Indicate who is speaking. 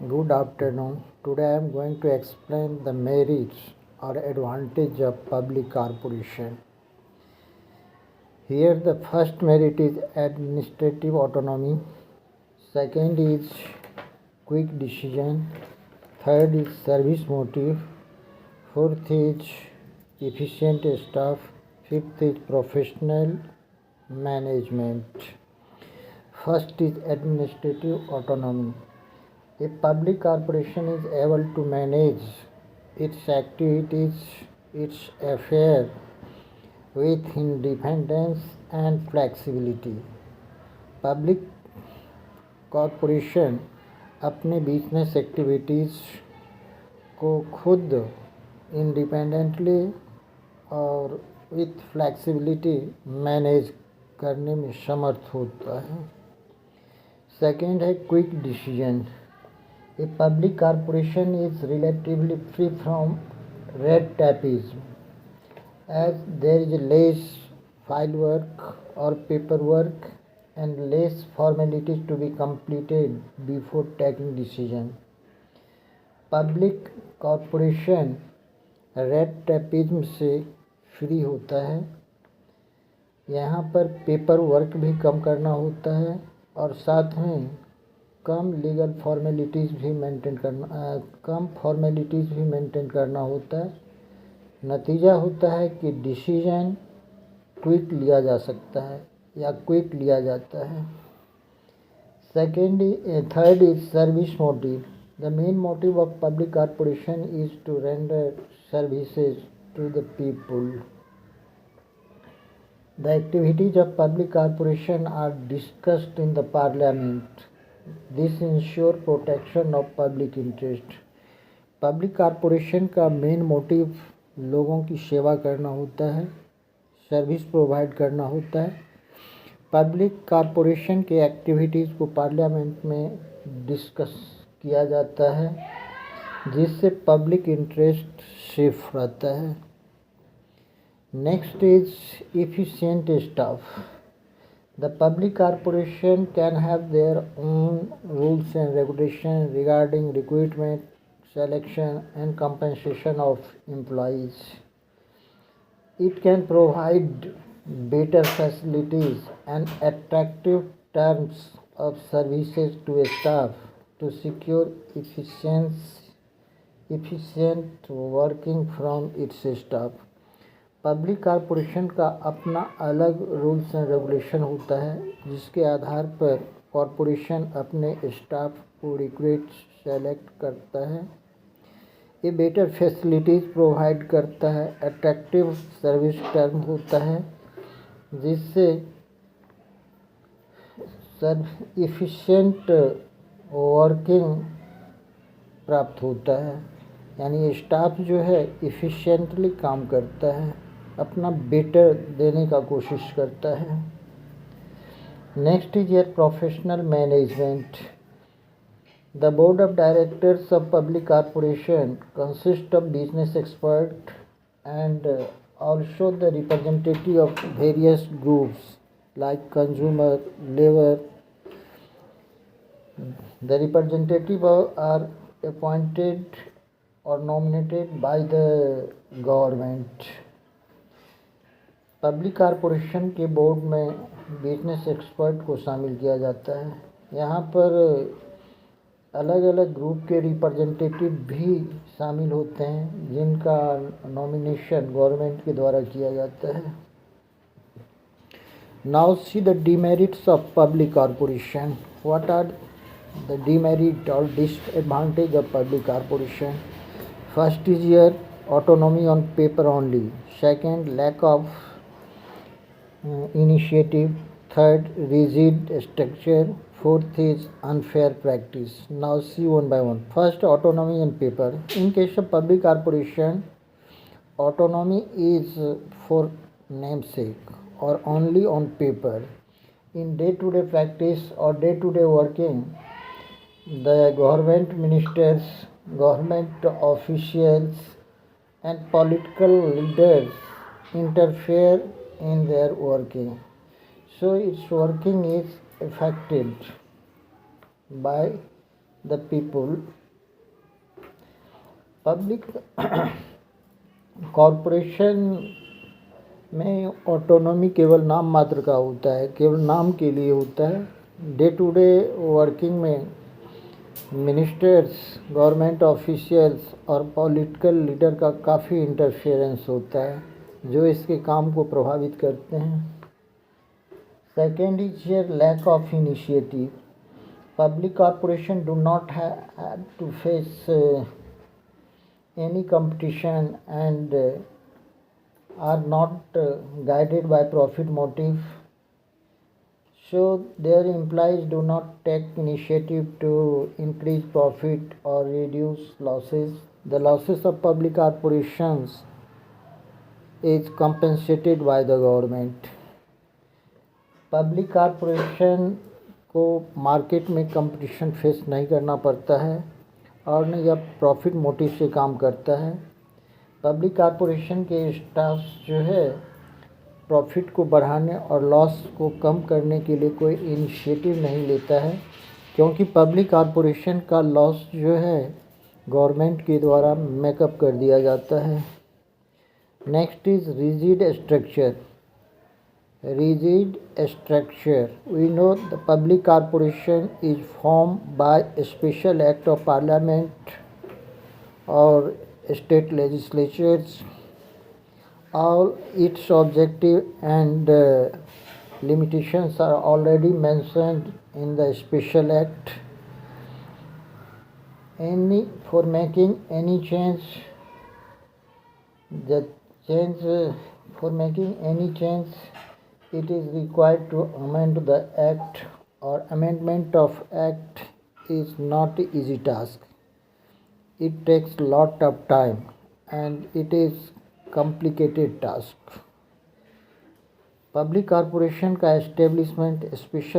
Speaker 1: Good afternoon. Today I am going to explain the merits or advantage of public corporation. Here the first merit is administrative autonomy. Second is quick decision. Third is service motive. Fourth is efficient staff. Fifth is professional management. First is administrative autonomy. A public corporation is able to manage its activities, its affairs with independence and flexibility. Public corporation अपने business activities को खुद independently और with flexibility manage करने में समर्थ होता है। Second है quick decision. A public corporation is relatively free from red tapeism, as there is less file work or paperwork and less formalities to be completed before taking decision. Public corporation red tapism से free होता है। यहाँ पर paper work भी कम करना होता है और साथ में कम फॉर्मेलिटीज़ भी मेंटेन करना होता है। नतीजा होता है कि डिसीजन क्विक लिया जा सकता है या क्विक लिया जाता है। Third is service motive. The main motive of public corporation is to render services to the people. The activities of public corporation are discussed in the parliament. This ensure protection of public interest. Public corporation का main motive लोगों की सेवा करना होता है, service provide करना होता है। पब्लिक कॉरपोरेशन के एक्टिविटीज़ को पार्लियामेंट में डिस्कस किया जाता है, जिससे पब्लिक इंटरेस्ट सेफ रहता है। Next is efficient staff. The public corporation can have their own rules and regulations regarding recruitment, selection, and compensation of employees. It can provide better facilities and attractive terms of services to staff to secure efficient working from its staff. Public corporation का अपना अलग rules and regulation होता है, जिसके आधार पर corporation अपने staff को recruit select करता है। ये बेटर फैसिलिटीज़ प्रोवाइड करता है, अट्रैक्टिव सर्विस टर्म होता है, जिससे एफिशिएंट वर्किंग प्राप्त होता है। यानी स्टाफ जो है एफिशिएंटली काम करता है, अपना बेटर देने का कोशिश करता है। Next is your professional management. The board of directors of public corporation consist of business expert and also the representative of various groups like consumer, labour. The representative are appointed or nominated by the government. Public corporation के board में business expert को शामिल किया जाता है। यहाँ पर अलग अलग ग्रुप के रिप्रेजेंटेटिव भी शामिल होते हैं, जिनका नॉमिनेशन गवर्नमेंट के द्वारा किया जाता है। Now see the demerits of public corporation. What are the demerit or disadvantage of public corporation? First is your autonomy on paper only. Second, lack of initiative. Third, rigid structure. Fourth is unfair practice. Now see one by one. First, autonomy on paper. In case of public corporation, autonomy is for namesake or only on paper. In day-to-day practice or day-to-day working, the government ministers, government officials, and political leaders interfere in their working. So its working is affected by the people. Public corporation में autonomy केवल नाम मात्र का होता है, केवल नाम के लिए होता है। डे टू डे वर्किंग में मिनिस्टर्स, गवर्नमेंट ऑफिशियल्स और पॉलिटिकल लीडर का काफ़ी इंटरफेरेंस होता है जो इसके काम को प्रभावित करते हैं। Second is here lack of initiative. Public corporation do not have to face any competition and are not guided by profit motive, so their employees do not take initiative to increase profit or reduce losses. The losses of public corporations is compensated by the government. Public corporation को market में competition face नहीं करना पड़ता है और न यह profit motive से काम करता है। पब्लिक कॉरपोरेशन के स्टाफ जो है प्रॉफिट को बढ़ाने और लॉस को कम करने के लिए कोई इनिशिएटिव नहीं लेता है, क्योंकि पब्लिक कॉरपोरेशन का लॉस जो है गवर्नमेंट के द्वारा मेकअप कर दिया जाता है। Next is rigid structure. Rigid structure. We know the public corporation is formed by a special act of parliament or state legislatures. All its objective and limitations are already mentioned in the special act. For making any change, for making any change, it is required to amend the act, or amendment of act is not an easy task. It takes lot of time and it is complicated task. Public corporation का establishment special